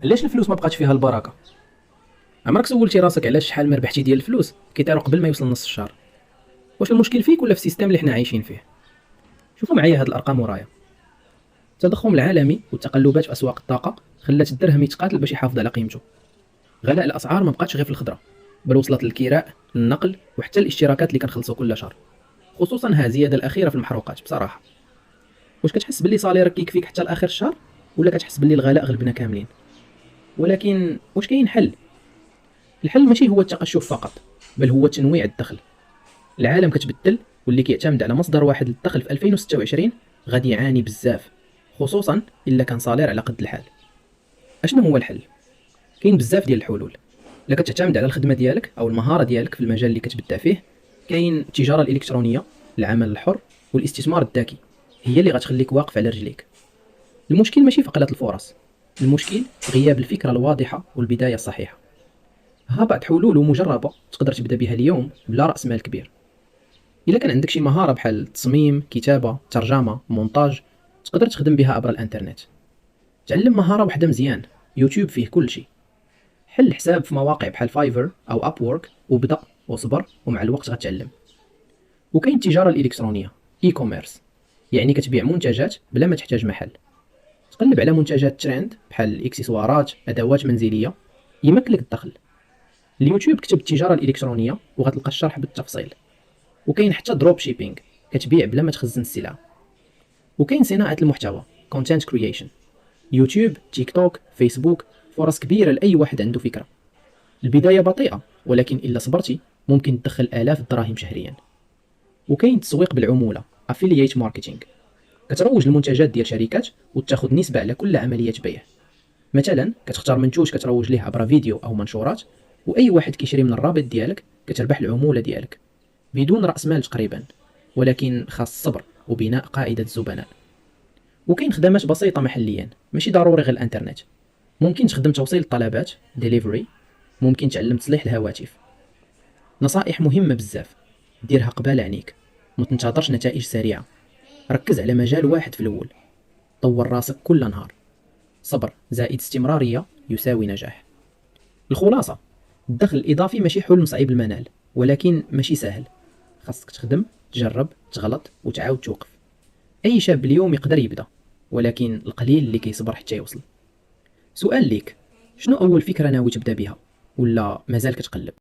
علاش الفلوس ما بقاتش فيها البركه؟ عمرك سولتي راسك علاش شحال ما ربحتي ديال الفلوس كيطيروا قبل ما يوصل نص الشهر؟ واش المشكل فيك ولا في السيستم اللي حنا عايشين فيه؟ شوفوا معايا هاد الارقام ورايا. التضخم العالمي والتقلبات في اسواق الطاقه خلات الدرهم يتقاتل باش يحافظ على قيمته. غلاء الاسعار ما بقاتش غير في الخضره، بل وصلت للكراء، النقل، وحتى الاشتراكات اللي كنخلصوا كل شهر، خصوصا ها الزياده الاخيره في المحروقات. بصراحه واش كتحس باللي صاليرك كيكفيك حتى لاخر الشهر، ولا كتحس باللي الغلاء غلبنا كاملين؟ ولكن واش كاين حل؟ الحل ماشي هو التقشف فقط، بل هو تنويع الدخل. العالم كتبدل، واللي كيعتمد على مصدر واحد للدخل في 2026 غادي يعاني بزاف، خصوصا الا كان صالير على قد الحال. اشنو هو الحل؟ كاين بزاف ديال الحلول. الا كتعتمد على الخدمه ديالك او المهاره ديالك في المجال اللي كتبدع فيه، كاين التجاره الالكترونيه، العمل الحر، والاستثمار الذكي، هي اللي غتخليك واقف على رجليك. المشكل ماشي في قله الفرص، المشكل في غياب الفكره الواضحه والبدايه الصحيحه. ها بعض حلول مجربه تقدر تبدا بها اليوم بلا راس مال كبير. الا كان عندك شي مهاره بحال التصميم، كتابه، ترجمه، مونتاج، تقدر تخدم بها عبر الانترنت. تعلم مهاره واحده مزيان، يوتيوب فيه كل شيء. حل حساب في مواقع بحال فايفر او اب وورك وبدا وصبر، ومع الوقت غتعلم. وكاين التجاره الالكترونيه، اي كوميرس، يعني كتبيع منتجات بلا ما تحتاج محل. تقلب على منتجات ترند بحال الاكسسوارات، ادوات منزليه، يمكن لك الدخل. اليوتيوب كتب التجاره الالكترونيه وغتلقى الشرح بالتفصيل. وكاين حتى دروب شيبينغ، كتبيع بلا ما تخزن السلعه. وكاين صناعه المحتوى، كونتنت كرييشن، يوتيوب، تيك توك، فيسبوك، فرص كبيره لاي واحد عنده فكره. البدايه بطيئه، ولكن الا صبرتي ممكن تدخل الاف الدراهم شهريا. وكاين التسويق بالعموله، افيلييت ماركتينغ، كتروج المنتجات ديال شركات وتاخذ نسبه على كل عمليه بيع. مثلا كتختار منتوج كتروج ليه عبر فيديو او منشورات، واي واحد كيشري من الرابط ديالك كتربح العموله ديالك بدون راس مال تقريبا، ولكن خاص صبر وبناء قاعده الزبناء. وكاين خدمات بسيطه محليا، ماشي ضروري غير الانترنت. ممكن تخدم توصيل الطلبات، ديليفري، ممكن تعلم تصليح الهواتف. نصائح مهمه بزاف، ديرها قبال عينيك، ما تنتظرش نتائج سريعه. ركز على مجال واحد في الاول، طور راسك كل نهار. صبر زائد استمراريه يساوي نجاح. الخلاصه، الدخل الاضافي ماشي حلم صعيب المنال، ولكن ماشي سهل. خاصك تخدم، تجرب، تغلط، وتعاود توقف. اي شاب اليوم يقدر يبدا، ولكن القليل اللي كيصبر حتى يوصل. سؤال ليك، شنو اول فكره ناوي تبدا بها، ولا مازال كتقلب؟